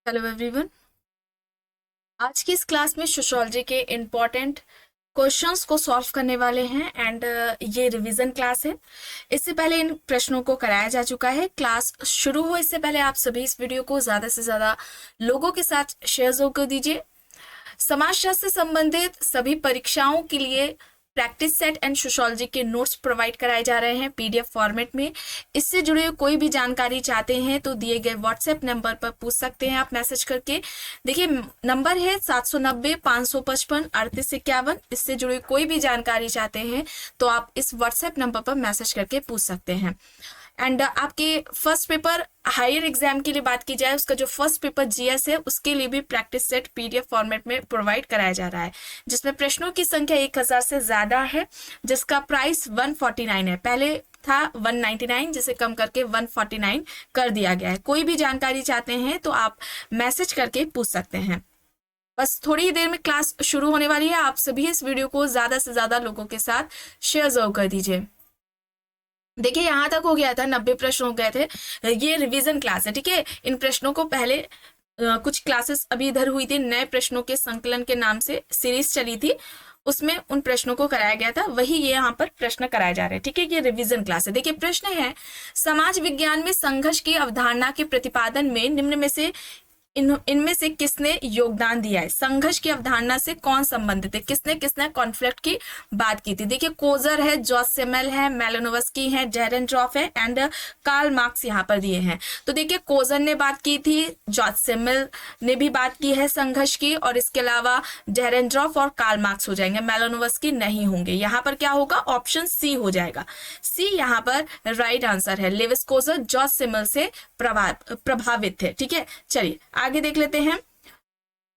Hello everyone. आज की इस क्लास में सोशियोलॉजी के इम्पोर्टेंट क्वेश्चंस को सॉल्व करने वाले हैं एंड ये रिवीजन क्लास है। इससे पहले इन प्रश्नों को कराया जा चुका है। क्लास शुरू हो इससे पहले आप सभी इस वीडियो को ज़्यादा से ज़्यादा लोगों के साथ शेयर जरूर कर दीजिए। समाजशास्त्र से संबंधित सभी परीक्षाओं के लिए प्रैक्टिस सेट एंड सोशियोलॉजी के नोट्स प्रोवाइड कराए जा रहे हैं पीडीएफ फॉर्मेट में। इससे जुड़े हुए कोई भी जानकारी चाहते हैं तो दिए गए व्हाट्सएप नंबर पर पूछ सकते हैं आप मैसेज करके। देखिए नंबर है 790-555-3851। इससे जुड़े कोई भी जानकारी चाहते हैं तो आप इस व्हाट्सएप नंबर पर मैसेज करके पूछ सकते हैं। एंड आपके फर्स्ट पेपर हायर एग्जाम के लिए बात की जाए, उसका जो फर्स्ट पेपर जीएस है उसके लिए भी प्रैक्टिस सेट पीडीएफ फॉर्मेट में प्रोवाइड कराया जा रहा है, जिसमें प्रश्नों की संख्या 1000 से ज्यादा है, जिसका प्राइस 149 है। पहले था 199, जिसे कम करके 149 कर दिया गया है। कोई भी जानकारी चाहते हैं तो आप मैसेज करके पूछ सकते हैं। बस थोड़ी ही देर में क्लास शुरू होने वाली है। आप सभी इस वीडियो को ज्यादा से ज्यादा लोगों के साथ शेयर जरूर कर दीजिए। देखिए यहाँ तक हो गया था, 90 प्रश्न हो गए थे। ये रिवीजन क्लास है, ठीक है। इन प्रश्नों को पहले कुछ क्लासेस अभी इधर हुई थी, नए प्रश्नों के संकलन के नाम से सीरीज चली थी, उसमें उन प्रश्नों को कराया गया था, वही ये यहाँ पर प्रश्न कराए जा रहे हैं, ठीक है। ये रिवीजन क्लास है। देखिए प्रश्न है, समाज विज्ञान में संघर्ष की अवधारणा के प्रतिपादन में निम्न में से इनमें से किसने योगदान दिया है। संघर्ष की अवधारणा से कौन संबंधित है, किसने किसने कॉन्फ्लिक्ट की बात की थी। देखिए कोजर है, जॉर्ज सिमेल है, मेलानोव्स्की है, डेरेनड्रॉफ है एंड कार्ल मार्क्स यहाँ पर दिए हैं। तो देखिए कोजर ने बात की थी, जॉर्ज सिमेल ने भी बात की है संघर्ष की, और इसके अलावा डेरेनड्रॉफ और कार्ल मार्क्स हो जाएंगे, मेलानोव्स्की नहीं होंगे। यहाँ पर क्या होगा, ऑप्शन सी हो जाएगा। सी यहाँ पर राइट आंसर है। लेविस कोजर जॉर्ज सिमेल से प्रभावित थे, ठीक है। चलिए आगे देख लेते हैं।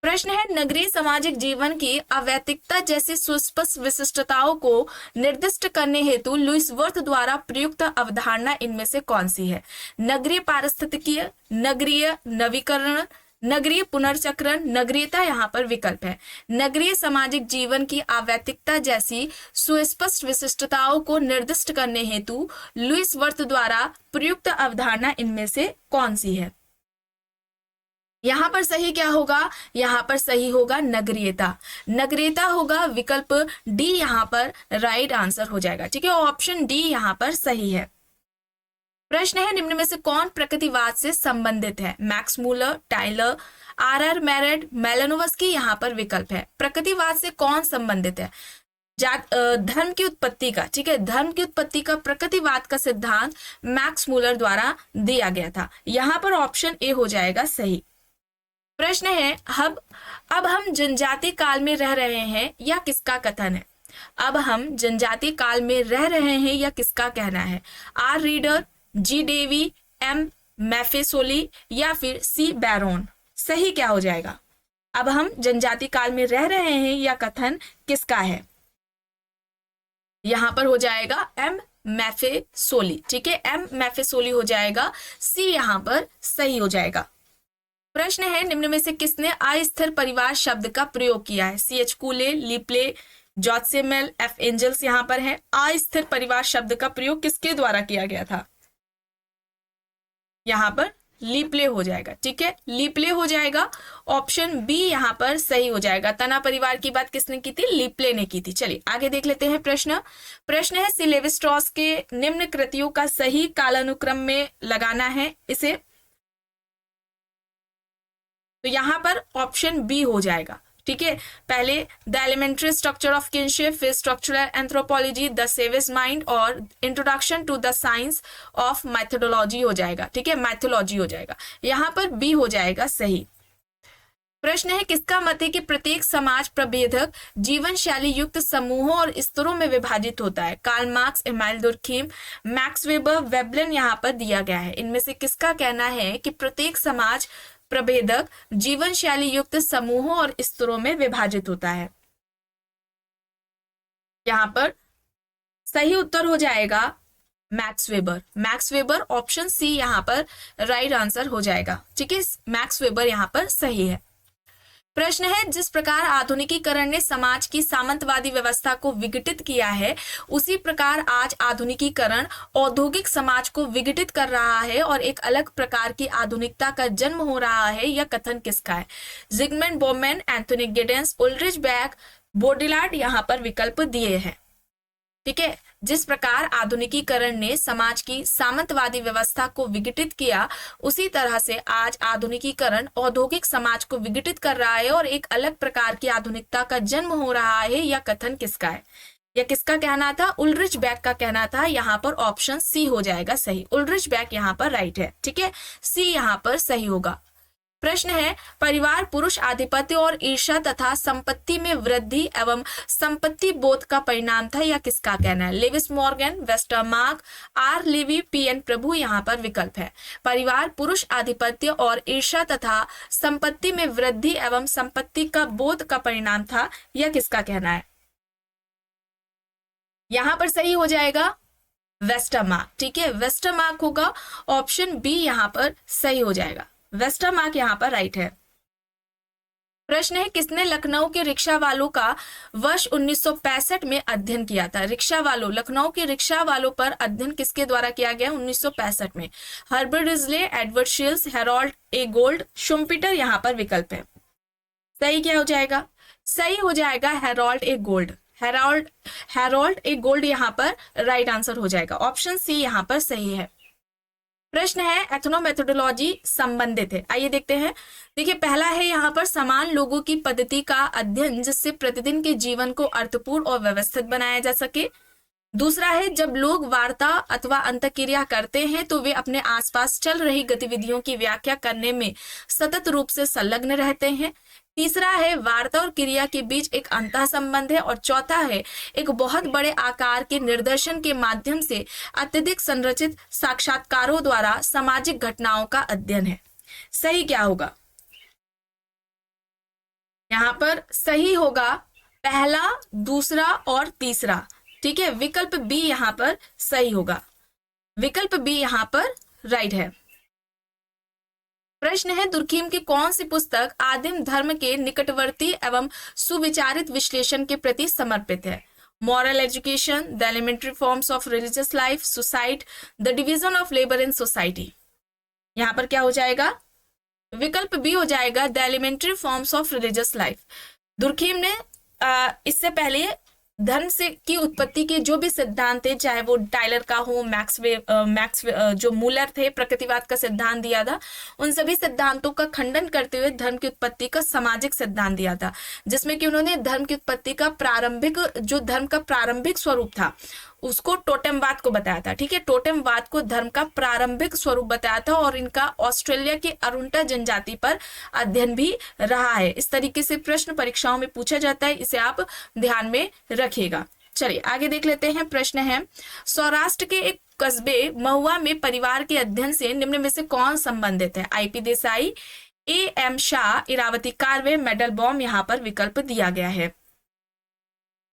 प्रश्न है, नगरीय सामाजिक जीवन की अवैतिकता जैसी सुस्पष्ट विशिष्टताओं को निर्दिष्ट करने हेतु लुईस वर्थ द्वारा प्रयुक्त अवधारणा इनमें से कौन सी है। नगरीय पारिस्थितिकीय, नगरीय नवीकरण, नगरीय पुनर्चक्रण, नगरीयता यहाँ पर विकल्प है। नगरीय सामाजिक जीवन की अवैतिकता जैसी सुस्पष्ट विशिष्टताओं को निर्दिष्ट करने हेतु लुईस वर्थ द्वारा प्रयुक्त अवधारणा इनमें से कौन सी है। यहाँ पर सही क्या होगा, यहाँ पर सही होगा नगरीयता। नगरीयता होगा विकल्प डी, यहाँ पर राइट आंसर हो जाएगा, ठीक है। ऑप्शन डी यहाँ पर सही है। प्रश्न है, निम्न में से कौन प्रकृतिवाद से संबंधित है। Max Muller, Tylor, R Marett, Malinowski यहाँ पर विकल्प है। प्रकृतिवाद से कौन संबंधित है, धर्म की उत्पत्ति का, ठीक है। धर्म की उत्पत्ति का प्रकृतिवाद का सिद्धांत मैक्स मूलर द्वारा दिया गया था। यहाँ पर ऑप्शन ए हो जाएगा सही। प्रश्न है, अब हम जनजाति काल में रह रहे हैं या किसका कथन है। अब हम जनजाति काल में रह रहे हैं या किसका कहना है। R Reader, G Davy, M Maffesoli या फिर सी बैरोन। सही क्या हो जाएगा, अब हम जनजाति काल में रह रहे हैं या कथन किसका है। यहां पर हो जाएगा एम मैफेसोली, ठीक है। एम मैफेसोली हो जाएगा, सी यहां पर सही हो जाएगा। प्रश्न है, निम्न में से किसने अस्थिर परिवार शब्द का प्रयोग किया है। C H कूले, लिप्ले, George Simmel, F angels यहाँ पर है। अस्थिर परिवार शब्द का प्रयोग किसके द्वारा किया गया था। यहाँ पर लिप्ले हो जाएगा, ठीक है, लिप्ले हो जाएगा। ऑप्शन बी यहाँ पर सही हो जाएगा। तना परिवार की बात किसने की थी, लिप्ले ने की थी। चलिए आगे देख लेते हैं प्रश्न है, सी लेवी स्ट्रॉस के निम्न कृतियों का सही कालानुक्रम में लगाना है इसे। तो यहां पर ऑप्शन बी हो जाएगा, ठीक है। पहले the elementary structure of kinship, फिर structural anthropology, the savage mind और introduction to the science of methodology हो जाएगा, ठीक है, मैथोलॉजी हो जाएगा। यहां पर बी हो जाएगा सही। प्रश्न है, किसका मत है कि प्रत्येक समाज प्रभेदक जीवन शैली युक्त समूहों और स्तरों में विभाजित होता है। Karl Marx, Emmanuel Durkheim, Max Weber, Veblen यहाँ पर दिया गया है। इनमें से किसका कहना है कि प्रत्येक समाज प्रभेदक जीवन शैली युक्त समूहों और स्तरों में विभाजित होता है। यहां पर सही उत्तर हो जाएगा Max Weber. Max Weber option C यहां पर राइट आंसर हो जाएगा, ठीक है। मैक्स वेबर यहां पर सही है। प्रश्न है, जिस प्रकार आधुनिकीकरण ने समाज की सामंतवादी व्यवस्था को विघटित किया है, उसी प्रकार आज आधुनिकीकरण औद्योगिक समाज को विघटित कर रहा है और एक अलग प्रकार की आधुनिकता का जन्म हो रहा है। यह कथन किसका है? जिगमंड बॉमेन, एंथोनी गिडेंस, उल्रिच बेक, बोडिलार्ड यहाँ पर विकल्प दिए हैं। ठीक है, जिस प्रकार आधुनिकीकरण ने समाज की सामंतवादी व्यवस्था को विघटित किया, उसी तरह से आज आधुनिकीकरण औद्योगिक समाज को विघटित कर रहा है और एक अलग प्रकार की आधुनिकता का जन्म हो रहा है। यह कथन किसका है? यह किसका कहना था? उल्रिच बेक का कहना था। यहाँ पर ऑप्शन सी हो जाएगा सही। उल्रिच बेक यहाँ पर राइट है। ठीक है, सी यहाँ पर सही होगा। प्रश्न है, परिवार पुरुष आधिपत्य और ईर्ष्या तथा संपत्ति में वृद्धि एवं संपत्ति बोध का परिणाम था। यह किसका कहना है? Lewis Morgan, Westermarck, R Levy, P N Prabhu यहाँ पर विकल्प है। परिवार पुरुष आधिपत्य और ईर्ष्या तथा संपत्ति में वृद्धि एवं संपत्ति का बोध का परिणाम था। यह किसका कहना है? यहाँ पर सही हो जाएगा वेस्टरमार्क। ठीक है, वेस्टरमार्क होगा। ऑप्शन बी यहाँ पर सही हो जाएगा। वेस्टरमार्क यहाँ पर राइट है। प्रश्न है, किसने लखनऊ के रिक्शा वालों का वर्ष 1965 में अध्ययन किया था? रिक्शा वालों, लखनऊ के रिक्शा वालों पर अध्ययन किसके द्वारा किया गया 1965 में? Herbert Risley, Edward Shils, Harold A Gould, Schumpeter यहाँ पर विकल्प है। सही क्या हो जाएगा? सही हो जाएगा Harold A gold. Harold A gold यहाँ पर राइट आंसर हो जाएगा। ऑप्शन सी यहाँ पर सही है। प्रश्न है, एथनोमेथोडोलॉजी संबंधित है। आइए देखते हैं। देखिए, पहला है यहाँ पर समान लोगों की पद्धति का अध्ययन जिससे प्रतिदिन के जीवन को अर्थपूर्ण और व्यवस्थित बनाया जा सके। दूसरा है, जब लोग वार्ता अथवा अंतःक्रिया करते हैं तो वे अपने आसपास चल रही गतिविधियों की व्याख्या करने में सतत रूप से संलग्न रहते हैं। तीसरा है, वार्ता और क्रिया के बीच एक अंतः संबंध है। और चौथा है, एक बहुत बड़े आकार के निर्देशन के माध्यम से अत्यधिक संरचित साक्षात्कारों द्वारा सामाजिक घटनाओं का अध्ययन है। सही क्या होगा? यहाँ पर सही होगा पहला, दूसरा और तीसरा। ठीक है, विकल्प बी यहाँ पर सही होगा। विकल्प बी यहाँ पर राइट है। प्रश्न है, दुर्खीम की कौन सी पुस्तक आदिम धर्म के निकटवर्ती एवं सुविचारित विश्लेषण के प्रति समर्पित है? Moral education, the elementary forms of religious life, suicide, the division of labour in society. यहाँ पर क्या हो जाएगा? विकल्प बी हो जाएगा, the elementary forms of religious life. Durkheim ने इससे पहले धर्म से की उत्पत्ति के जो भी सिद्धांत थे, चाहे वो टाइलर का हो, मैक्स जो मूलर थे, प्रकृतिवाद का सिद्धांत दिया था, उन सभी सिद्धांतों का खंडन करते हुए धर्म की उत्पत्ति का सामाजिक सिद्धांत दिया था, जिसमें कि उन्होंने धर्म की उत्पत्ति का धर्म का प्रारंभिक स्वरूप था उसको टोटेमवाद को बताया था। ठीक है, टोटेमवाद को धर्म का प्रारंभिक स्वरूप बताया था और इनका ऑस्ट्रेलिया की अरुंटा जनजाति पर अध्ययन भी रहा है। इस तरीके से प्रश्न परीक्षाओं में पूछा जाता है, इसे आप ध्यान में रखिएगा। चलिए आगे देख लेते हैं। प्रश्न है, सौराष्ट्र के एक कस्बे महुआ में परिवार के अध्ययन से निम्न में से कौन संबंधित है? IP Desai, M Shah, Iravati Karve, Mandelbaum यहाँ पर विकल्प दिया गया है।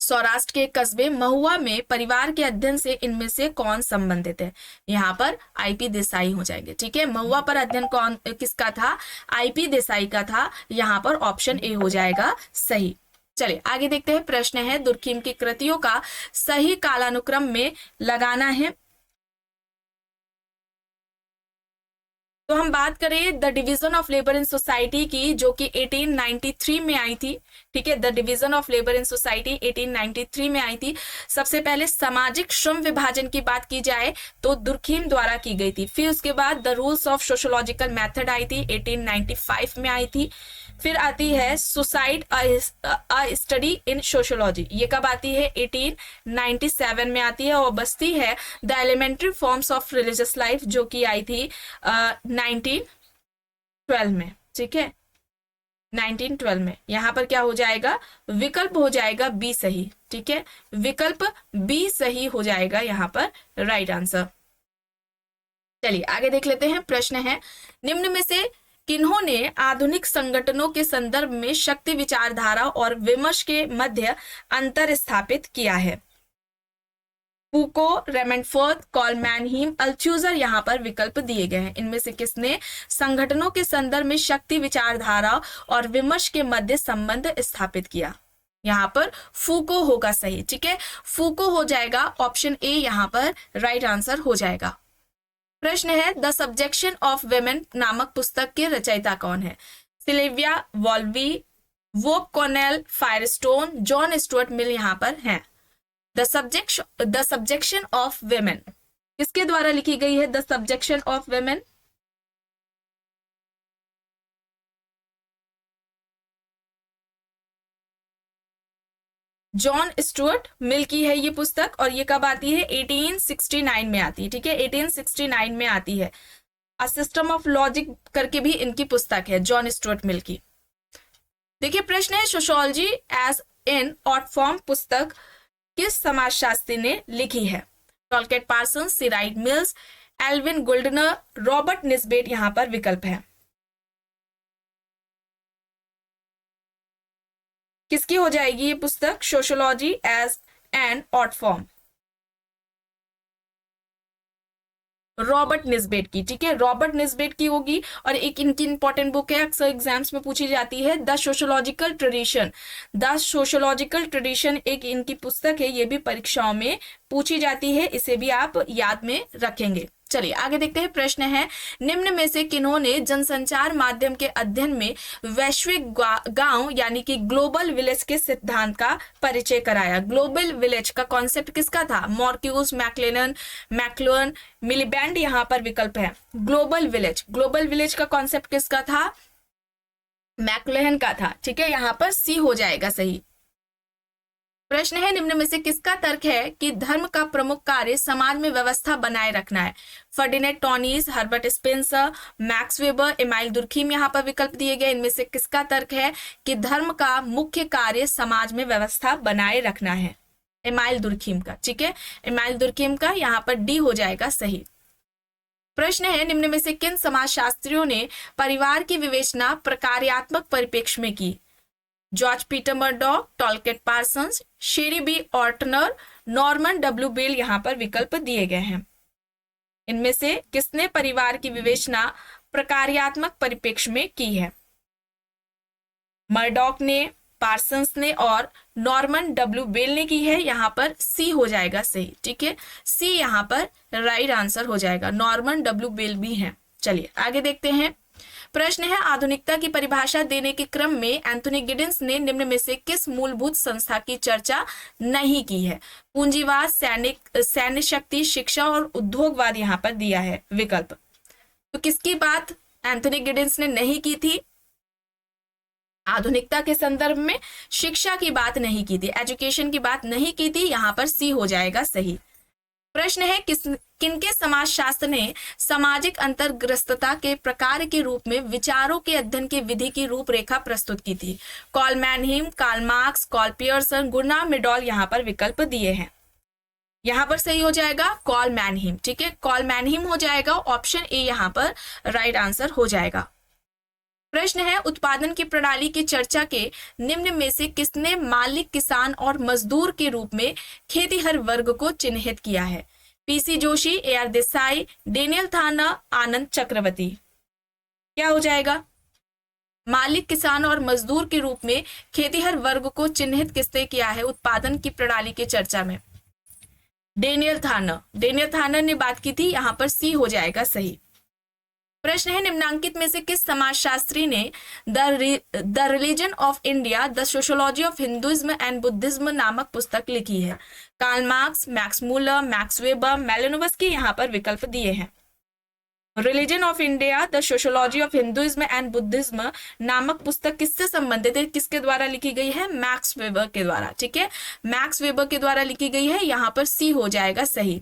सौराष्ट्र के कस्बे महुआ में परिवार के अध्ययन से इनमें से कौन संबंधित है? यहाँ पर आईपी देसाई हो जाएंगे। ठीक है, महुआ पर अध्ययन कौन किसका था? आईपी देसाई का था। यहाँ पर ऑप्शन ए हो जाएगा सही। चलिए आगे देखते हैं। प्रश्न है, दुर्खीम की कृतियों का सही कालानुक्रम में लगाना है। तो हम बात करें the division of labour in society की, जो कि 1893 में आई थी। ठीक है, the division of labour in society 1893 में आई थी। सबसे पहले सामाजिक श्रम विभाजन की बात की जाए तो दुर्खीम द्वारा की गई थी। फिर उसके बाद the rules of sociological method I थी, 1895 में आई थी। फिर आती है suicide a study in sociology, ये कब आती है? 1897 में आती है। और बचती है the elementary forms of religious life, जो कि आई थी 1912 में। ठीक है, 1912 में। यहाँ पर क्या हो जाएगा? विकल्प हो जाएगा बी सही। ठीक है, विकल्प बी सही हो जाएगा यहाँ पर राइट आंसर। चलिए आगे देख लेते हैं। प्रश्न है, निम्न में से किन्होंने आधुनिक संगठनों के संदर्भ में शक्ति विचारधारा और विमर्श के मध्य अंतर स्थापित किया है? फूको, रेमंडफोर्ड, कॉलमैनहीम, अल्थूजर यहाँ पर विकल्प दिए गए हैं। इनमें से किसने संगठनों के संदर्भ में शक्ति, विचारधारा और विमर्श के मध्य संबंध स्थापित किया? यहाँ पर फूको होगा सही। ठीक है, फूको हो जाएगा, ऑप्शन ए यहाँ पर राइट आंसर हो जाएगा। प्रश्न है, द सब्जेक्शन ऑफ वेमेन नामक पुस्तक के रचयिता कौन है? सिल्विया वॉल्वी, वोक Connell, Firestone, John Stuart Mill यहाँ पर हैं। द सब्जेक्शन ऑफ वेमेन किसके द्वारा लिखी गई है? The subjection of women John Stuart मिल की है ये पुस्तक, और ये कब आती है? 1869 में आती है। ठीक है, 1869 में आती है। अ सिस्टम ऑफ लॉजिक करके भी इनकी पुस्तक है, जॉन स्टुअर्ट मिल की। देखिए प्रश्न है, sociology as in art form पुस्तक किस समाजशास्त्री ने लिखी है? Talcott Parsons, C Wright Mills, Alvin Gouldner, Robert Nisbet यहाँ पर विकल्प है। किसकी हो जाएगी ये पुस्तक? Sociology as an art form, Robert Nisbet की। ठीक है, रॉबर्ट निस्बेट की होगी। और एक इनकी इंपॉर्टेंट बुक है, अक्सर एग्जाम्स में पूछी जाती है, the sociological tradition. The sociological tradition एक इनकी पुस्तक है, ये भी परीक्षाओं में पूछी जाती है, इसे भी आप याद में रखेंगे। चलिए आगे देखते हैं। प्रश्न है, निम्न में से किन्होंने जनसंचार माध्यम के अध्ययन में वैश्विक गांव यानी कि ग्लोबल विलेज के सिद्धांत का परिचय कराया? ग्लोबल विलेज का कॉन्सेप्ट किसका था? मॉर्क्यूस, मैक्लेलन, मैक्लुहन, मिलीबैंड यहाँ पर विकल्प है। ग्लोबल विलेज का कॉन्सेप्ट किसका था? मैक्लुहन का था। ठीक है, यहाँ पर सी हो जाएगा सही। प्रश्न है, निम्न में से किसका तर्क है कि धर्म का प्रमुख कार्य समाज में व्यवस्था बनाए रखना है? Ferdinand Tonnies, Herbert Spencer, Max Weber, Emile Durkheim यहाँ पर विकल्प दिए गए। इनमें से किसका तर्क है कि धर्म का मुख्य कार्य समाज में व्यवस्था बनाए रखना है? एमाइल दुर्खीम का। ठीक है, एमाइल दुर्खीम का, यहाँ पर डी हो जाएगा सही। प्रश्न है, निम्न में से किन समाजशास्त्रियों ने परिवार की विवेचना प्रकार्यात्मक परिप्रेक्ष्य में की? जॉर्ज पीटर मर्डॉक, टॉलकेट पार्सन्स, शेरी बी ऑर्टनर, नॉर्मन डब्ल्यू बेल यहाँ पर विकल्प दिए गए हैं। इनमें से किसने परिवार की विवेचना प्रकार्यात्मक परिप्रेक्ष्य में की है? मर्डॉक ने, पार्सन्स ने और नॉर्मन डब्ल्यू बेल ने की है। यहाँ पर सी हो जाएगा सही। ठीक है, सी यहाँ पर राइट आंसर हो जाएगा। नॉर्मन डब्ल्यू बेल भी हैं। चलिए आगे देखते हैं। प्रश्न है, आधुनिकता की परिभाषा देने के क्रम में एंथोनी गिडिंस ने निम्न में से किस मूलभूत संस्था की चर्चा नहीं की है? पूंजीवाद, सैन्य शक्ति, शिक्षा और उद्योगवाद यहाँ पर दिया है विकल्प। तो किसकी बात एंथोनी गिडिंस ने नहीं की थी? आधुनिकता के संदर्भ में शिक्षा की बात नहीं की थी, एजुकेशन की बात नहीं की थी। यहाँ पर सी हो जाएगा सही। प्रश्न है, किनके समाजशास्त्र ने सामाजिक अंतरग्रस्तता के प्रकार के रूप में विचारों के अध्ययन की विधि की रूपरेखा प्रस्तुत की थी? कॉलमैनहीम, कार्ल मार्क्स, कार्ल पियर्सन, गुनाह मिडॉल यहाँ पर विकल्प दिए हैं। यहाँ पर सही हो जाएगा कॉलमैनहीम। ठीक है, कॉलमैनहीम हो जाएगा, ऑप्शन ए यहाँ पर राइट आंसर हो जाएगा। प्रश्न है, उत्पादन की प्रणाली की चर्चा के निम्न में से किसने मालिक, किसान और मजदूर के रूप में खेतीहर वर्ग को चिन्हित किया है? PC Joshi, AR Desai, Daniel थाना, आनंद चक्रवर्ती। क्या हो जाएगा? मालिक, किसान और मजदूर के रूप में खेतीहर वर्ग को चिन्हित किसने किया है उत्पादन की प्रणाली की चर्चा में? डेनियल थाना ने बात की थी। यहाँ पर सी हो जाएगा सही। प्रश्न है, निम्नांकित में से किस समाजशास्त्री ने the religion of India, the sociology of Hinduism and Buddhism नामक पुस्तक लिखी है? Karl Marx, Max Muller, Max Weber, Malinowski यहाँ पर विकल्प दिए हैं। Religion of India, the sociology of Hinduism and Buddhism नामक पुस्तक किससे संबंधित है? किसके द्वारा लिखी गई है? मैक्स वेबर के द्वारा। ठीक है, मैक्स वेबर के द्वारा लिखी गई है। यहाँ पर सी हो जाएगा सही।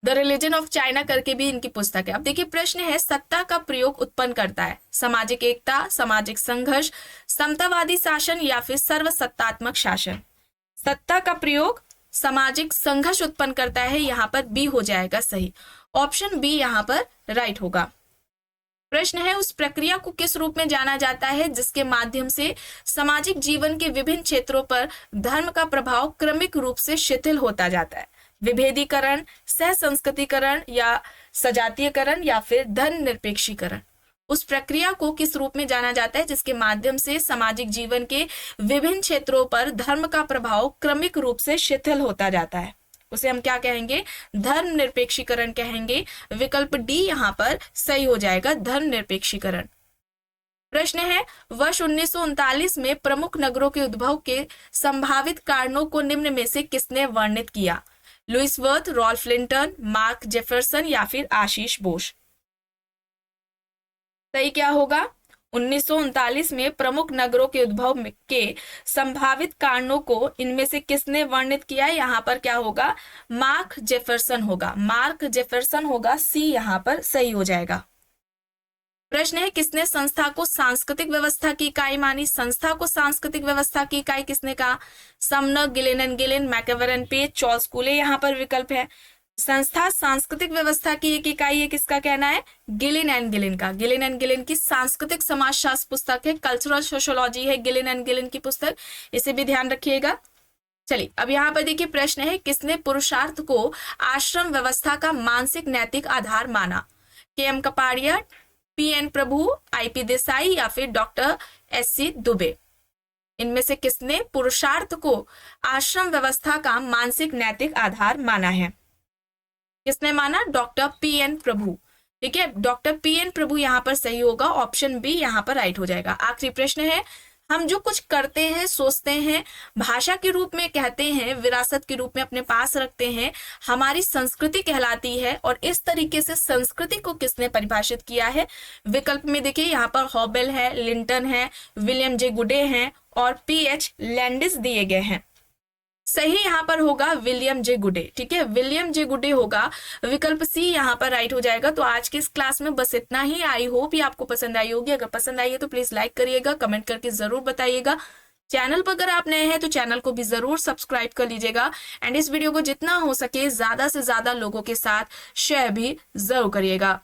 द रिलीजन ऑफ चाइना करके भी इनकी पुस्तक है। अब देखिए प्रश्न है, सत्ता का प्रयोग उत्पन्न करता है सामाजिक एकता, सामाजिक संघर्ष, समतावादी शासन या फिर सर्वसत्तात्मक शासन? सत्ता का प्रयोग सामाजिक संघर्ष उत्पन्न करता है। यहाँ पर बी हो जाएगा सही। ऑप्शन बी यहाँ पर राइट होगा। प्रश्न है, उस प्रक्रिया को किस रूप में जाना जाता है जिसके माध्यम से सामाजिक जीवन के विभिन्न क्षेत्रों पर धर्म का प्रभाव क्रमिक रूप से शिथिल होता जाता है? विभेदीकरण, सह संस्कृतिकरण या सजातीयकरण या फिर धर्मनिरपेक्षीकरण? उस प्रक्रिया को किस रूप में जाना जाता है जिसके माध्यम से सामाजिक जीवन के विभिन्न क्षेत्रों पर धर्म का प्रभाव क्रमिक रूप से शिथिल होता जाता है? उसे हम क्या कहेंगे? धर्मनिरपेक्षीकरण कहेंगे। विकल्प डी यहाँ पर सही हो जाएगा, धर्मनिरपेक्षीकरण। प्रश्न है, वर्ष 1939 में प्रमुख नगरों के उद्भव के संभावित कारणों को निम्न में से किसने वर्णित किया? Louis Wirth, Ralph Linton, Mark Jefferson या फिर आशीष बोस? सही क्या होगा? 1939 में प्रमुख नगरों के उद्भव के संभावित कारणों को इनमें से किसने वर्णित किया? यहाँ पर क्या होगा? मार्क जेफरसन होगा, मार्क जेफरसन होगा, सी यहाँ पर सही हो जाएगा। प्रश्न है, किसने संस्था को सांस्कृतिक व्यवस्था की इकाई मानी? संस्था को सांस्कृतिक व्यवस्था की इकाई किसने कहा? Sumner, Ghislaine and Ghislaine, मैकएवर page, Charles कूले यहाँ पर विकल्प है। संस्था सांस्कृतिक व्यवस्था की एक इकाई है, किसका कहना है? गिलेन एंड गिलेन का। गिलेन एंड गिलेन की सांस्कृतिक समाजशास्त्र पुस्तक है, कल्चरल सोशियोलॉजी है गिलेन एंड गिलेन की पुस्तक, इसे भी ध्यान रखिएगा। चलिए अब यहाँ पर देखिए, प्रश्न है, किसने पुरुषार्थ को आश्रम व्यवस्था का मानसिक नैतिक आधार माना? के.एम. कपाड़िया, पी.एन. प्रभु, आई.पी. देसाई या फिर डॉक्टर एस.सी. दुबे? इनमें से किसने पुरुषार्थ को आश्रम व्यवस्था का मानसिक नैतिक आधार माना है? किसने माना? Doctor P N. प्रभु। ठीक है, डॉक्टर पी.एन. प्रभु यहाँ पर सही होगा, ऑप्शन बी यहाँ पर राइट हो जाएगा। आखिरी प्रश्न है, हम जो कुछ करते हैं, सोचते हैं, भाषा के रूप में कहते हैं, विरासत के रूप में अपने पास रखते हैं, हमारी संस्कृति कहलाती है। और इस तरीके से संस्कृति को किसने परिभाषित किया है? विकल्प में देखिए, यहाँ पर हॉबेल है, लिंटन है, विलियम जे गुडे हैं और पी.एच. लैंडिस दिए गए हैं। सही यहाँ पर होगा विलियम जे गुडे। ठीक है, विलियम जे गुडे होगा, विकल्प सी यहाँ पर राइट हो जाएगा। तो आज की इस क्लास में बस इतना ही। आई होप ये आपको पसंद आई होगी। अगर पसंद आई है तो प्लीज लाइक करिएगा, कमेंट करके जरूर बताइएगा। चैनल पर अगर आप नए हैं तो चैनल को भी जरूर सब्सक्राइब कर लीजिएगा एंड इस वीडियो को जितना हो सके ज्यादा से ज्यादा लोगों के साथ शेयर भी जरूर करिएगा।